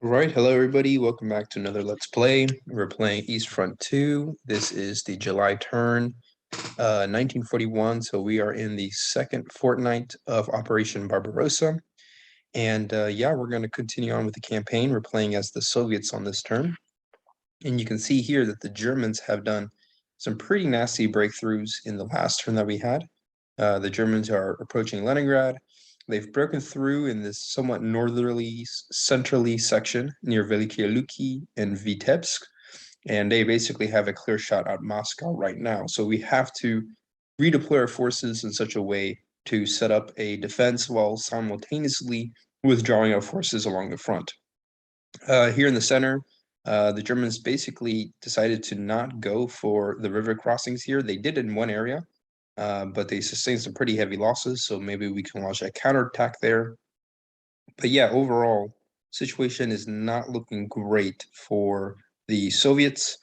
Right, hello everybody. Welcome back to another Let's Play. We're playing Eastfront 2. This is the July turn, 1941. So we are in the second fortnight of Operation Barbarossa. And yeah, we're going to continue on with the campaign. We're playing as the Soviets on this turn. And you can see here that the Germans have done some pretty nasty breakthroughs in the last turn that we had. The Germans are approaching Leningrad. They've broken through in this somewhat northerly, centrally section near Veliky Luki and Vitebsk, and they basically have a clear shot at Moscow right now. So we have to redeploy our forces in such a way to set up a defense while simultaneously withdrawing our forces along the front. Here in the center, the Germans basically decided to not go for the river crossings here. They did in one area, but they sustained some pretty heavy losses, so maybe we can launch a counterattack there. But yeah, overall, situation is not looking great for the Soviets.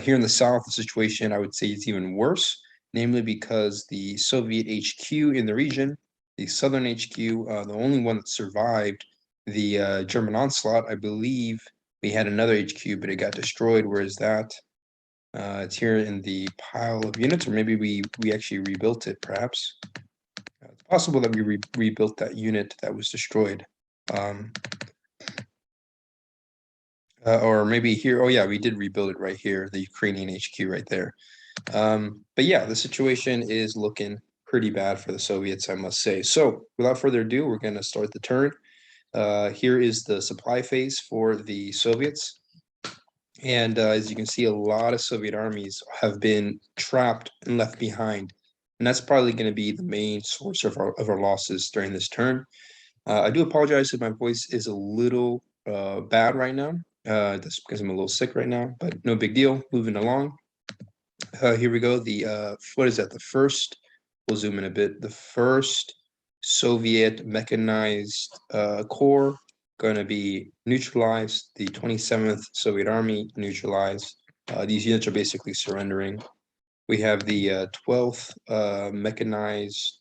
Here in the south, the situation I would say is even worse, namely because the Soviet HQ in the region, the southern HQ, the only one that survived the German onslaught, I believe we had another HQ, but it got destroyed. Where is that? It's here in the pile of units, or maybe we actually rebuilt it, perhaps. It's possible that we rebuilt that unit that was destroyed. Um, or maybe here, oh yeah, we did rebuild it right here, the Ukrainian HQ right there. But yeah, the situation is looking pretty bad for the Soviets, I must say. So without further ado, we're going to start the turn. Here is the supply phase for the Soviets. And as you can see, a lot of Soviet armies have been trapped and left behind. And that's probably going to be the main source of our losses during this turn. I do apologize if my voice is a little bad right now. That's because I'm a little sick right now, but no big deal. Moving along. Here we go. What is that? The first, we'll zoom in a bit. The first Soviet mechanized corps going to be neutralized. The 27th Soviet Army neutralized. These units are basically surrendering. We have the 12th mechanized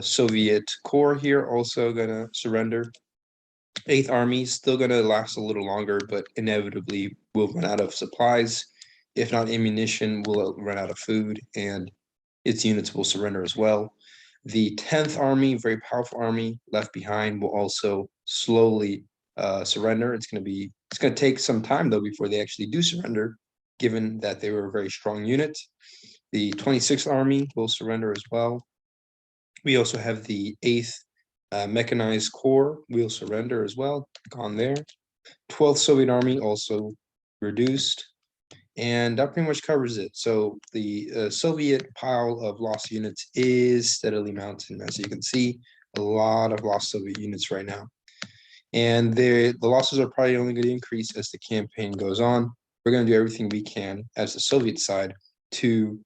Soviet Corps here also going to surrender. 8th Army still going to last a little longer, but inevitably will run out of supplies. If not ammunition, will run out of food, and its units will surrender as well. The 10th Army, very powerful army left behind, will also slowly surrender. It's going to take some time though before they actually do surrender, given that they were a very strong unit. The 26th Army will surrender as well. We also have the 8th Mechanized Corps will surrender as well, gone there. 12th Soviet Army also reduced, and that pretty much covers it. So the Soviet pile of lost units is steadily mounting, as you can see. A lot of lost Soviet units right now. And the losses are probably only going to increase as the campaign goes on. We're going to do everything we can as the Soviet side to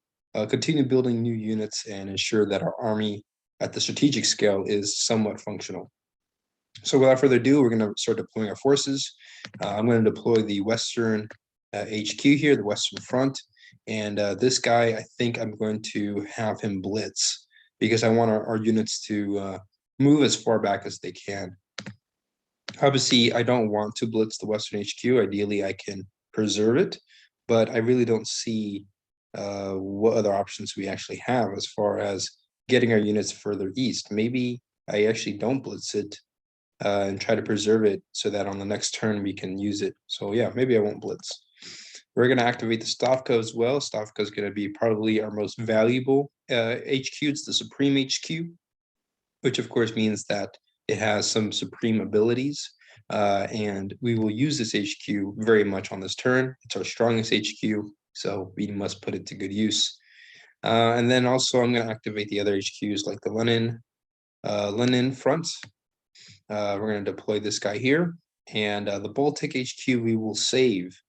continue building new units and ensure that our army at the strategic scale is somewhat functional. So without further ado, we're going to start deploying our forces. I'm going to deploy the Western HQ here, the Western Front. And this guy, I think I'm going to have him blitz because I want our units to move as far back as they can. Obviously, I don't want to blitz the Western HQ. Ideally, I can preserve it, but I really don't see what other options we actually have as far as getting our units further east. Maybe I actually don't blitz it and try to preserve it so that on the next turn we can use it. So yeah, maybe I won't blitz. We're going to activate the Stavka as well. Stavka is going to be probably our most valuable HQ. It's the Supreme HQ, which of course means that it has some supreme abilities. And we will use this HQ very much on this turn. It's our strongest HQ, so we must put it to good use. And then also I'm going to activate the other HQs like the Lenin front. We're going to deploy this guy here. And the Baltic HQ we will save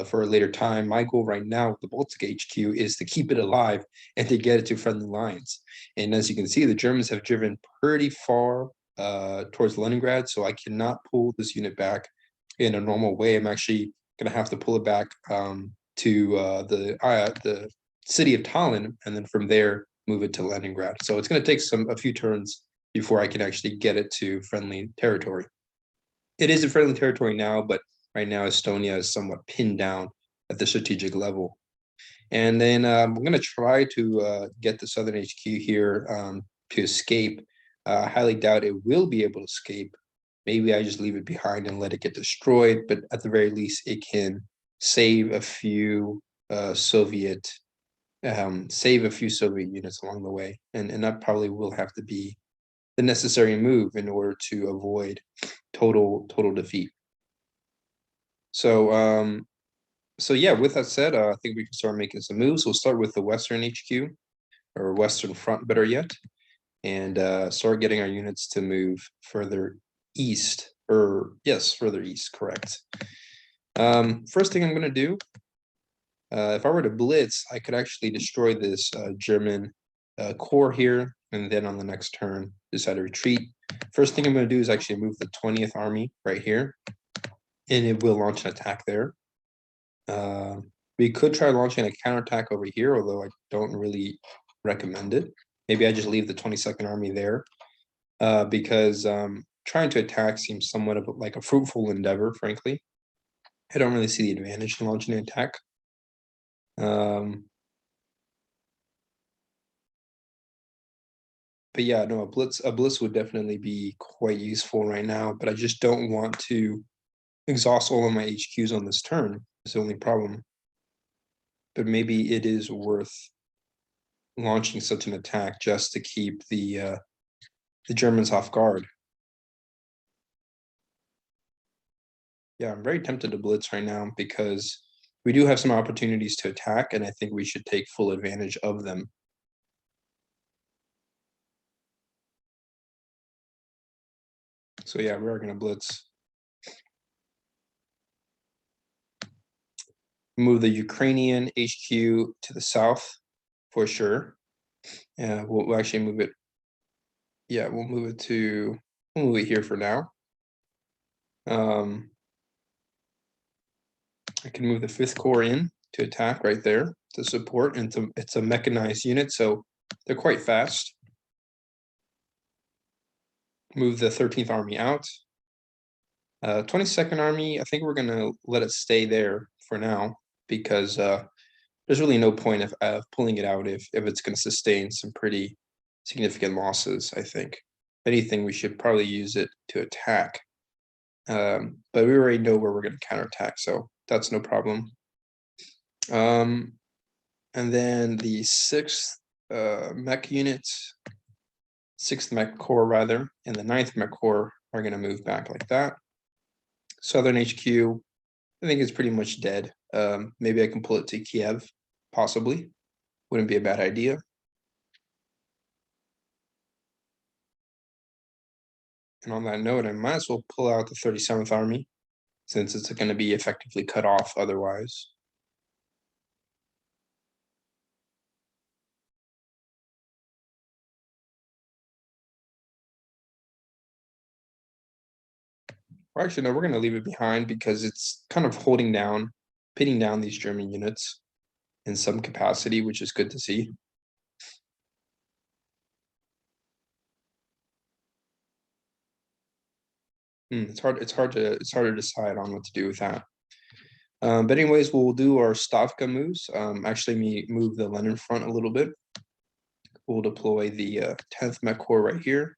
for a later time. My goal right now with the Baltic HQ is to keep it alive and to get it to friendly lines. And as you can see, the Germans have driven pretty far towards Leningrad, so I cannot pull this unit back in a normal way. I'm actually going to have to pull it back to the city of Tallinn, and then from there move it to Leningrad. So it's going to take a few turns before I can actually get it to friendly territory. it is a friendly territory now, but right now Estonia is somewhat pinned down at the strategic level. And then we're going to try to get the southern HQ here to escape. I highly doubt it will be able to escape. Maybe I just leave it behind and let it get destroyed, but at the very least, it can save a few Soviet units along the way, and that probably will have to be the necessary move in order to avoid total defeat. So yeah, with that said, I think we can start making some moves. We'll start with the Western HQ, or Western Front, better yet, and start getting our units to move further east, or yes, further east, correct. First thing I'm going to do, if I were to blitz, I could actually destroy this German core here, and then on the next turn, decide to retreat. First thing I'm going to do is actually move the 20th Army right here, and it will launch an attack there. We could try launching a counterattack over here, although I don't really recommend it. Maybe I just leave the 22nd Army there, because trying to attack seems somewhat of like a fruitful endeavor, frankly. I don't really see the advantage in launching an attack. But yeah, no, a blitz would definitely be quite useful right now, but I just don't want to exhaust all of my HQs on this turn. It's the only problem. But maybe it is worth launching such an attack just to keep the Germans off guard. Yeah, I'm very tempted to blitz right now because we do have some opportunities to attack, and I think we should take full advantage of them. So yeah, we are going to blitz. Move the Ukrainian HQ to the south for sure. We'll actually move it. Yeah, we'll move it here for now. I can move the 5th Corps in to attack right there to support, and it's a mechanized unit, so they're quite fast. Move the 13th Army out. 22nd Army, I think we're going to let it stay there for now because there's really no point of pulling it out if it's going to sustain some pretty significant losses, I think. If anything, we should probably use it to attack. But we already know where we're going to counterattack, so that's no problem. And then the 6th mech units, 6th mech corps rather, and the 9th mech corps are going to move back like that. Southern HQ, I think it's pretty much dead. Maybe I can pull it to Kiev, possibly. Wouldn't be a bad idea. And on that note, I might as well pull out the 37th Army, since it's going to be effectively cut off otherwise. Or actually, no, we're going to leave it behind because it's kind of pinning down these German units in some capacity, which is good to see. It's hard to decide on what to do with that. But anyways, we'll do our Stavka moves. Actually, move the Lenin front a little bit. We'll deploy the 10th Mech Corps right here.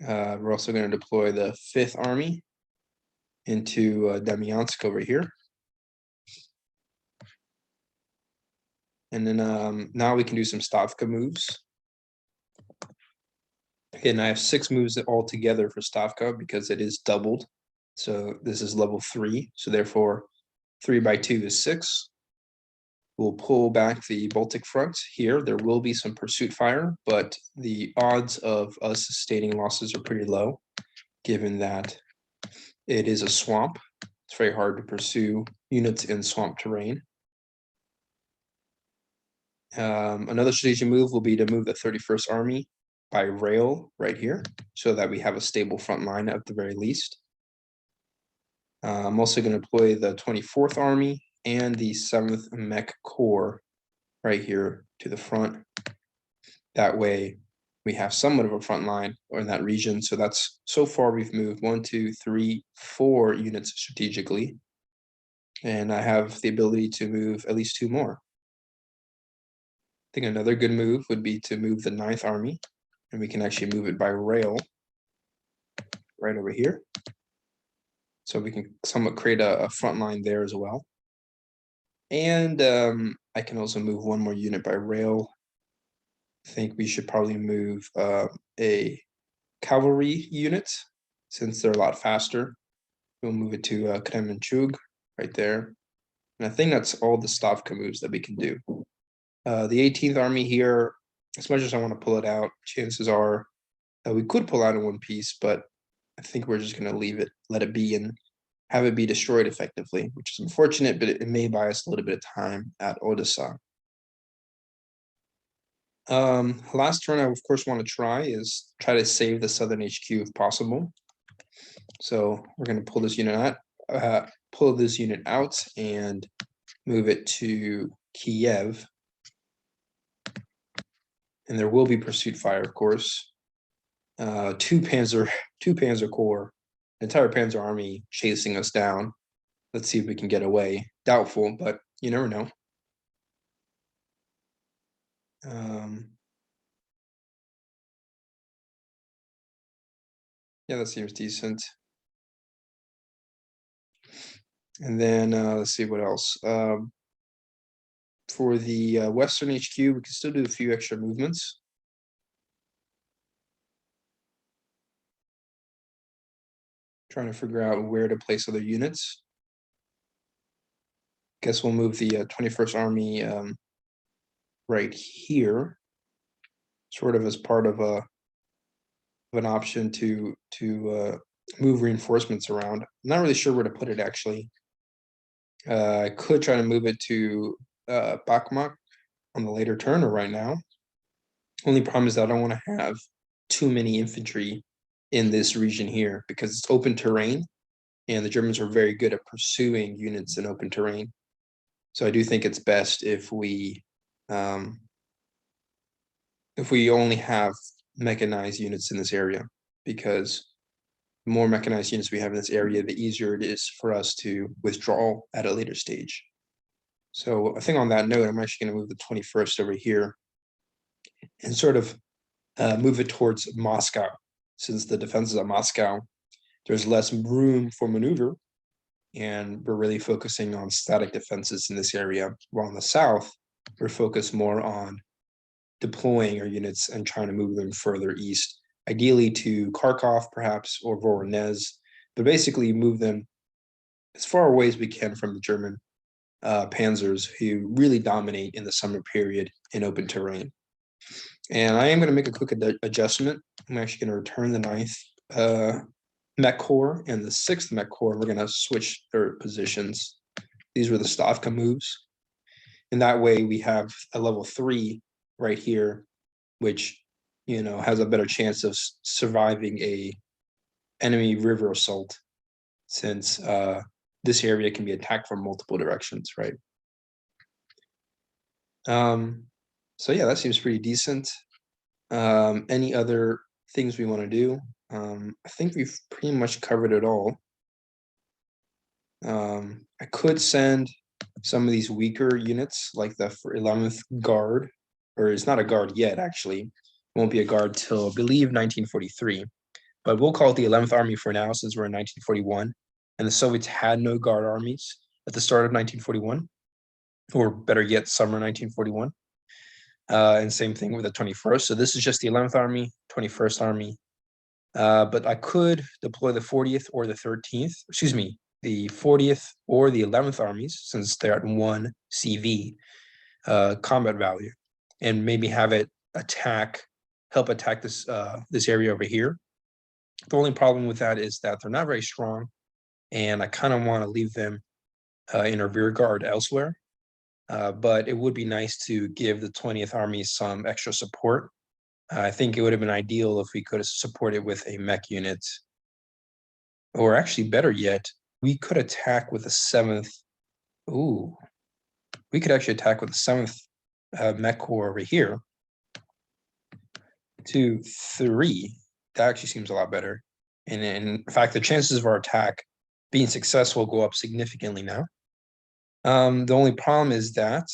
We're also going to deploy the 5th Army into Demyansk over here. And then now we can do some Stavka moves. And I have 6 moves all together for Stavka because it is doubled. So this is level 3. So therefore, 3 by 2 is 6. We'll pull back the Baltic front here. There will be some pursuit fire, but the odds of us sustaining losses are pretty low, given that it is a swamp. It's very hard to pursue units in swamp terrain. Another strategic move will be to move the 31st Army by rail right here, so that we have a stable front line at the very least. I'm also going to deploy the 24th Army and the 7th Mech Corps right here to the front. That way, we have somewhat of a front line or in that region. So that's so far we've moved 1, 2, 3, 4 units strategically. And I have the ability to move at least 2 more. I think another good move would be to move the 9th Army, and we can actually move it by rail right over here. So we can somewhat create a front line there as well. And I can also move 1 more unit by rail. I think we should probably move a cavalry unit since they're a lot faster. We'll move it to Kremenchug right there. And I think that's all the Stavka moves that we can do. The 18th Army here, as much as I want to pull it out, chances are we could pull out in one piece, but I think we're just going to leave it, let it be, and have it be destroyed effectively, which is unfortunate, but it may buy us a little bit of time at Odessa. Last turn I of course want to try to save the southern HQ if possible. So we're going to pull this unit out, and move it to Kiev. And there will be pursuit fire, of course. 2 Panzer Corps, entire Panzer Army chasing us down. Let's see if we can get away. Doubtful, but you never know. Yeah, that seems decent. And then let's see what else. For the Western HQ, we can still do a few extra movements. Trying to figure out where to place other units. Guess we'll move the 21st Army right here, sort of as part of an option to move reinforcements around. I'm not really sure where to put it actually. I could try to move it to Bakhmut on the later turn or right now. Only problem is that I don't want to have too many infantry in this region here because it's open terrain, and the Germans are very good at pursuing units in open terrain. So I do think it's best if we only have mechanized units in this area, because the more mechanized units we have in this area, the easier it is for us to withdraw at a later stage. So I think on that note, I'm actually going to move the 21st over here and sort of move it towards Moscow. Since the defenses of Moscow, there's less room for maneuver, and we're really focusing on static defenses in this area. While in the south, we're focused more on deploying our units and trying to move them further east, ideally to Kharkov perhaps, or Voronezh, but basically move them as far away as we can from the German panzers, who really dominate in the summer period in open terrain. And I am going to make a quick adjustment. I'm actually going to return the 9th Mech Corps and the 6th Mech Corps. We're going to switch their positions. These were the Stavka moves. And that way we have a level 3 right here, which, you know, has a better chance of surviving a enemy river assault, since this area can be attacked from multiple directions, right? So yeah, that seems pretty decent. Any other things we want to do? I think we've pretty much covered it all. I could send some of these weaker units, like the 11th Guard, or it's not a guard yet, actually. It won't be a guard till, I believe, 1943. But we'll call it the 11th Army for now, since we're in 1941. And the Soviets had no guard armies at the start of 1941, or better yet, summer 1941. And same thing with the 21st. So this is just the 11th Army, 21st Army. But I could deploy the 40th or the 13th, excuse me, the 40th or the 11th armies, since they're at 1 CV combat value, and maybe have it help attack this this area over here. The only problem with that is that they're not very strong, and I kind of want to leave them in a rear guard elsewhere. But it would be nice to give the 20th Army some extra support. I think it would have been ideal if we could have supported with a mech unit, or actually better yet, we could attack with a 7th. Ooh, we could actually attack with the 7th Mech Corps over here. to 3. That actually seems a lot better. And in fact, the chances of our attack being successful go up significantly now. The only problem is that,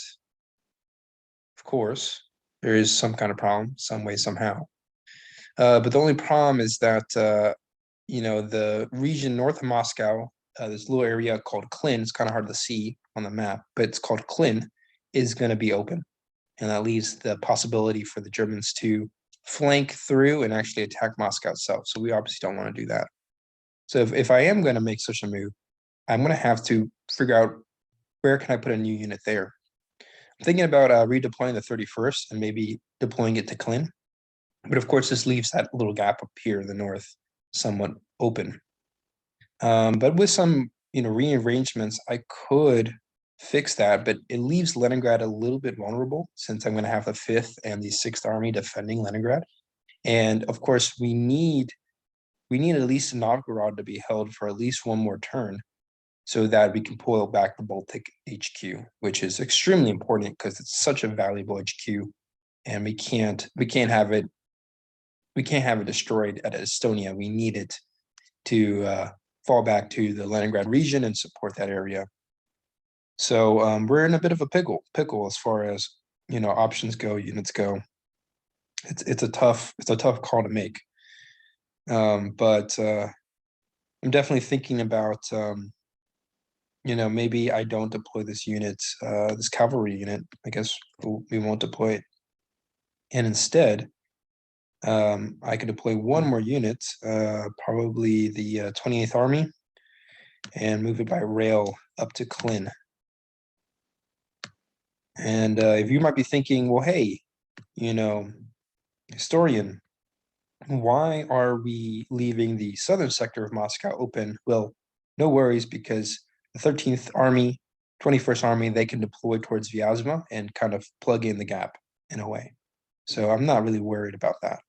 of course, there is some kind of problem, some way, somehow. But the only problem is that, the region north of Moscow, this little area called Klin, it's kind of hard to see on the map, but it's called Klin, is going to be open. And that leaves the possibility for the Germans to flank through and actually attack Moscow itself. So we obviously don't want to do that. So if I am going to make such a move, I'm going to have to figure out where can I put a new unit there. I'm thinking about redeploying the 31st and maybe deploying it to Klin. But of course, this leaves that little gap up here in the north somewhat open. But with some, rearrangements, I could fix that, but it leaves Leningrad a little bit vulnerable since I'm going to have the 5th and the 6th Army defending Leningrad. And of course, we need at least Novgorod to be held for at least one more turn so that we can pull back the Baltic HQ, which is extremely important because it's such a valuable HQ, and we can't have it destroyed at Estonia. We need it to fall back to the Leningrad region and support that area. So we're in a bit of a pickle as far as options go, units go. It's a tough call to make. But I'm definitely thinking about maybe I don't deploy this unit, this cavalry unit. I guess we won't deploy it, and instead I could deploy one more unit, probably the 28th Army, and move it by rail up to Klin. And if you might be thinking, well, hey, historian, why are we leaving the southern sector of Moscow open? Well, no worries, because the 13th Army, 21st Army, they can deploy towards Vyazma and kind of plug in the gap in a way. So I'm not really worried about that.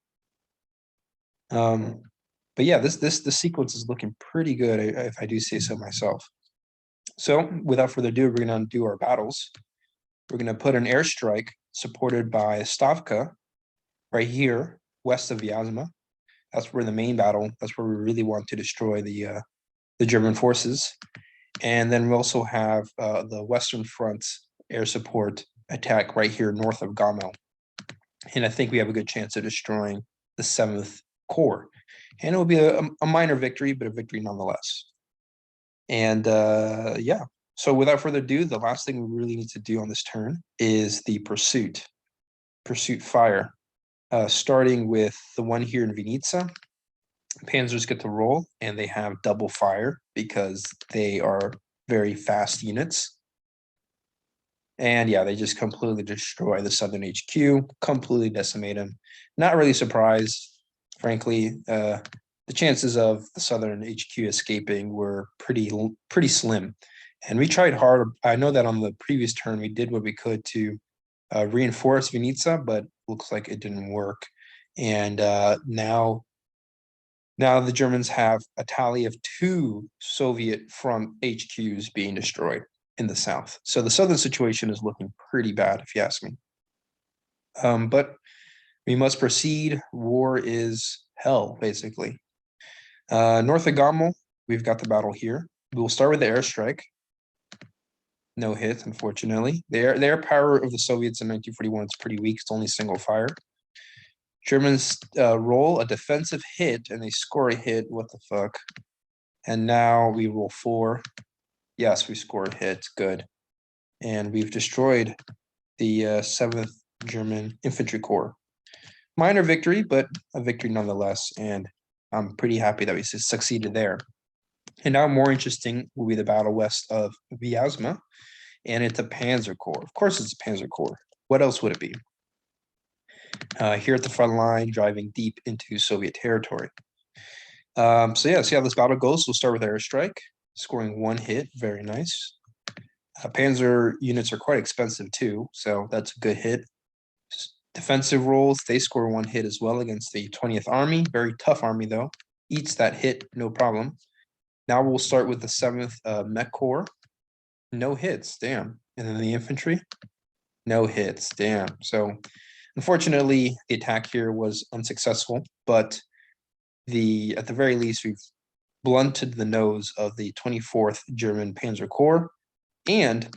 But yeah, this sequence is looking pretty good, if I do say so myself. So without further ado, we're going to do our battles. We're going to put an airstrike supported by Stavka right here, west of Vyazma. That's where the main battle, that's where we really want to destroy the German forces. And then we also have the Western Front's air support attack right here north of Gomel. And I think we have a good chance of destroying the 7th Corps. And it will be a minor victory, but a victory nonetheless. And yeah, so without further ado, the last thing we really need to do on this turn is the pursuit fire, starting with the one here in Vinica. Panzers get to roll, and they have double fire because they are very fast units. And yeah, they just completely destroy the southern HQ, completely decimate them. Not really surprised, frankly. The chances of the southern HQ escaping were pretty slim. And we tried hard. I know that on the previous turn, we did what we could to reinforce Vinica, but looks like it didn't work. And now the Germans have a tally of 2 Soviet front HQs being destroyed in the south. So the southern situation is looking pretty bad, if you ask me. But we must proceed. War is hell, basically. North of Gomel, we've got the battle here. We'll start with the airstrike. No hit, unfortunately. The air power of the Soviets in 1941 is pretty weak. It's only single fire. Germans roll a defensive hit, and they score a hit. What the fuck? And now we roll 4. Yes, we scored hits. Good. And we've destroyed the 7th German Infantry Corps. Minor victory, but a victory nonetheless. And I'm pretty happy that we succeeded there. And now more interesting will be the battle west of Vyazma. And it's a Panzer Corps. Of course it's a Panzer Corps. What else would it be? Here at the front line, driving deep into Soviet territory. So yeah, see how this battle goes. We'll start with airstrike, scoring 1 hit. Very nice. Panzer units are quite expensive too, so that's a good hit. Defensive rolls, they score 1 hit as well against the 20th Army. Very tough army though. Eats that hit, no problem. Now we'll start with the 7th Mech Corps. No hits, damn. And then the infantry, no hits, damn. So Unfortunately, the attack here was unsuccessful, but at the very least, we've blunted the nose of the 24th German Panzer Corps, and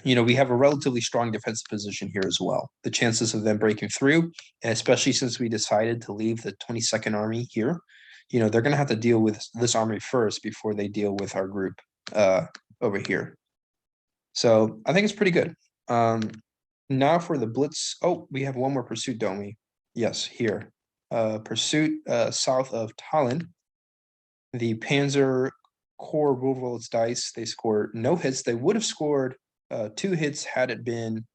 we have a relatively strong defensive position here as well. The chances of them breaking through, and especially since we decided to leave the 22nd Army here, they're going to have to deal with this army first before they deal with our group over here. So I think it's pretty good. Now for the blitz. Oh, we have one more pursuit, don't we? Yes, here. Pursuit south of Tallinn. The Panzer Corps roll its dice. They scored no hits. They would have scored 2 hits had it been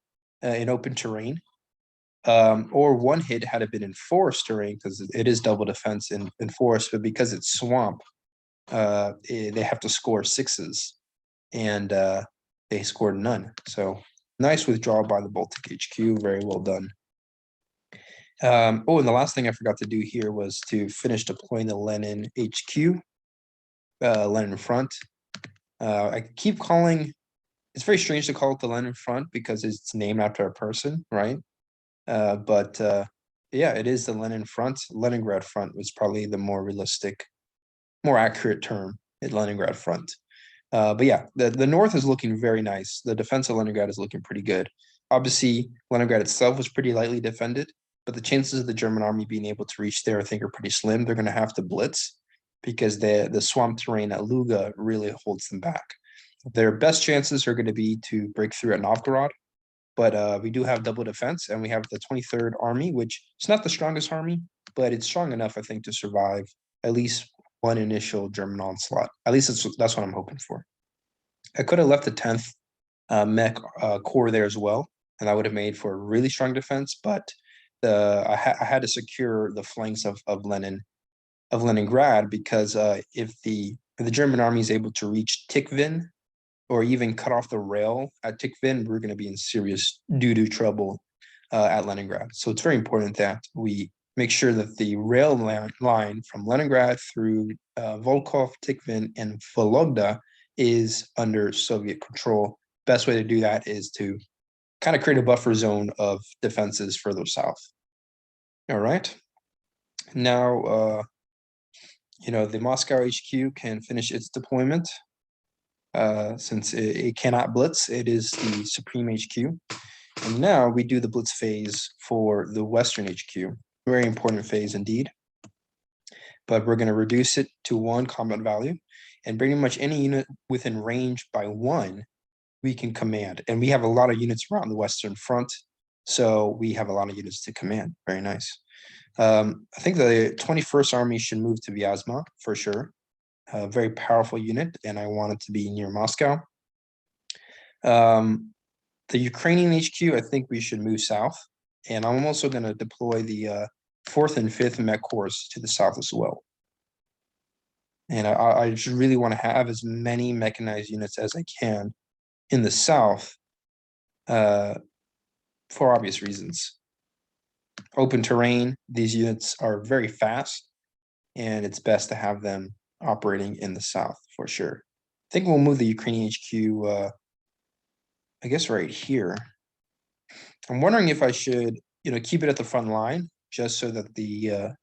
in open terrain, or 1 hit had it been in forest terrain, because it is double defense in forest, but because it's swamp, they have to score 6s, and they scored none. So nice withdrawal by the Baltic HQ, very well done. Oh, and the last thing I forgot to do here was to finish deploying the Lenin HQ, Lenin front. I keep calling, it's very strange to call it the Lenin front because it's named after a person, right? But yeah, it is the Lenin front. Leningrad front was probably the more realistic, more accurate term at Leningrad front. But yeah, the north is looking very nice. The defense of Leningrad is looking pretty good. Obviously, Leningrad itself was pretty lightly defended, but the chances of the German army being able to reach there, I think, are pretty slim. They're going to have to blitz because the swamp terrain at Luga really holds them back. Their best chances are going to be to break through at Novgorod, but we do have double defense, and we have the 23rd Army, which is not the strongest army, but it's strong enough, I think, to survive at least one initial German onslaught. At least that's what I'm hoping for. I could have left the 10th mech Corps there as well, and that would have made for a really strong defense, but I had to secure the flanks of Leningrad, because if the German army is able to reach Tikhvin, or even cut off the rail at Tikhvin, we're going to be in serious doo-doo trouble at Leningrad. So it's very important that we make sure that the rail line from Leningrad through Volkhov, Tikhvin, and Vologda is under Soviet control. Best way to do that is to kind of create a buffer zone of defenses further south. All right. Now, the Moscow HQ can finish its deployment. Since it cannot blitz, it is the Supreme HQ. And now we do the blitz phase for the Western HQ. Very important phase indeed. But we're going to reduce it to 1 combat value, and pretty much any unit within range by 1 we can command. And we have a lot of units around the Western Front, so we have a lot of units to command. Very nice. I think the 21st Army should move to Vyazma for sure. A very powerful unit, and I want it to be near Moscow. The Ukrainian HQ, I think we should move south, and I'm also going to deploy the 4th and 5th Mech Corps to the south as well. And I just really want to have as many mechanized units as I can in the south, for obvious reasons. Open terrain, these units are very fast, and it's best to have them operating in the south for sure. I think we'll move the Ukrainian HQ, I guess right here. I'm wondering if I should, keep it at the front line, just so that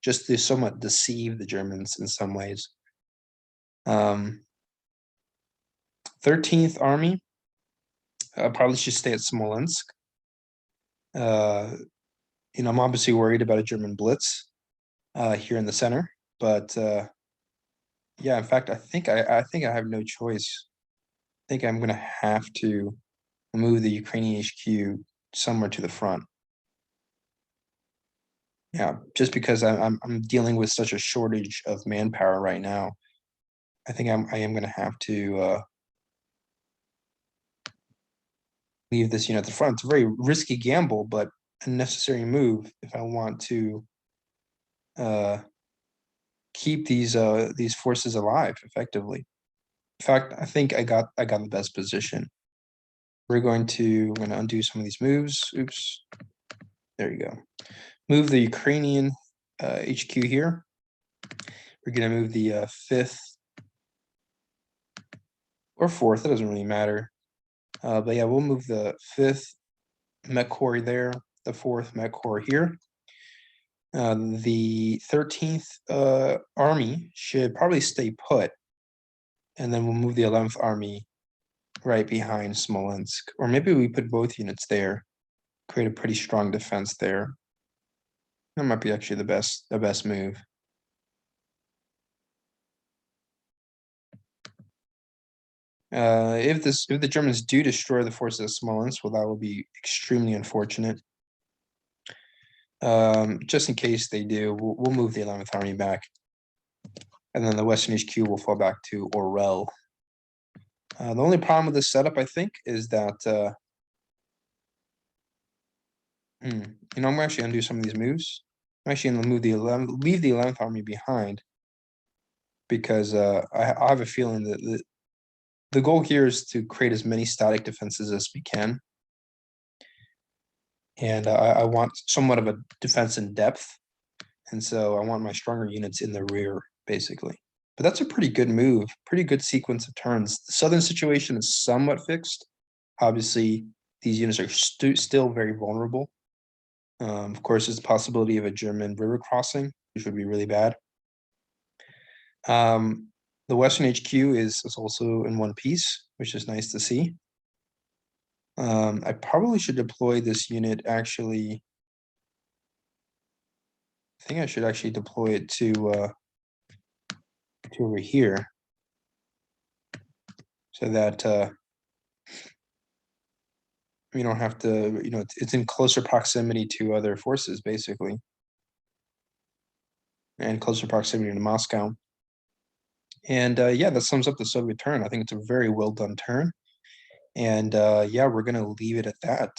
just to somewhat deceive the Germans in some ways. 13th Army, probably should stay at Smolensk. I'm obviously worried about a German blitz here in the center, but yeah, in fact, I think I have no choice. I think I'm gonna have to move the Ukrainian HQ somewhere to the front. Yeah, just because I'm dealing with such a shortage of manpower right now. I think I am gonna have to leave this unit at the front. It's a very risky gamble, but a necessary move if I want to keep these forces alive effectively. In fact, I think I got the best position. We're going to undo some of these moves. Oops. There you go. Move the Ukrainian HQ here. We're going to move the 5th or 4th. It doesn't really matter. But yeah, we'll move the 5th Mech Corps there. the 4th Met Corps here. The 13th Army should probably stay put, and then we'll move the 11th Army right behind Smolensk, or maybe we put both units there, create a pretty strong defense there. That might be actually the best move. If the Germans do destroy the forces of Smolensk, well, that will be extremely unfortunate. Just in case they do, we'll move the 11th Army back, and then the Western HQ will fall back to Orel. The only problem with this setup, I think, is that you know, I'm actually gonna do some of these moves. I'm actually gonna leave the 11th Army behind, because I have a feeling that the goal here is to create as many static defenses as we can. And I want somewhat of a defense in depth. And so I want my stronger units in the rear, basically. But that's a pretty good move, pretty good sequence of turns. The southern situation is somewhat fixed. Obviously, these units are still very vulnerable. Of course, there's the possibility of a German river crossing, which would be really bad. The Western HQ is also in one piece, which is nice to see. I probably should deploy this unit actually. I think I should actually deploy it to over here, so that we don't have to, you know, it's in closer proximity to other forces, basically, and closer proximity to Moscow. And yeah, that sums up the Soviet turn. I think it's a very well done turn. And yeah, we're gonna leave it at that.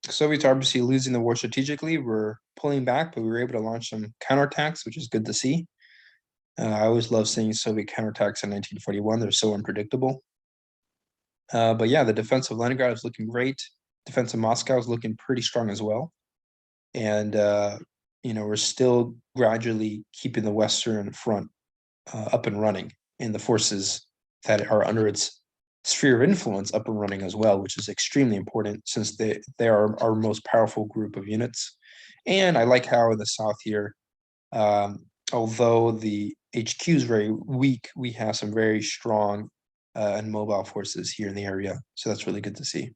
Soviets are obviously losing the war strategically. We're pulling back, but we were able to launch some counterattacks, which is good to see. I always love seeing Soviet counterattacks in 1941. They're so unpredictable. But yeah, the defense of Leningrad is looking great. Defense of Moscow is looking pretty strong as well. And you know, we're still gradually keeping the Western front up and running, and the forces that are under its sphere of influence up and running as well, which is extremely important since they are our most powerful group of units. And I like how in the south here, although the HQ is very weak, we have some very strong and mobile forces here in the area. So that's really good to see.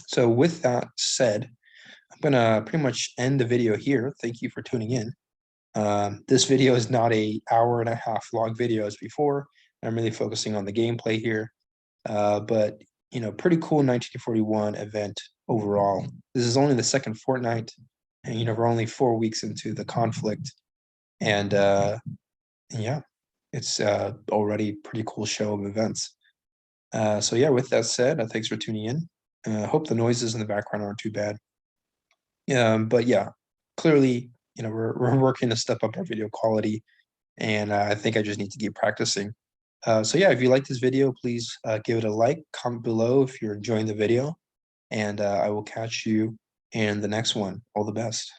So with that said, I'm gonna pretty much end the video here. Thank you for tuning in. This video is not a hour-and-a-half long video as before. I'm really focusing on the gameplay here. But you know, pretty cool 1941 event overall. This is only the second fortnight, and you know, we're only 4 weeks into the conflict. And yeah, it's already pretty cool show of events. So yeah, with that said, thanks for tuning in. Hope the noises in the background aren't too bad. But yeah, clearly, you know, we're working to step up our video quality, and I think I just need to keep practicing. So yeah, if you like this video, please give it a like, comment below if you're enjoying the video, and I will catch you in the next one. All the best.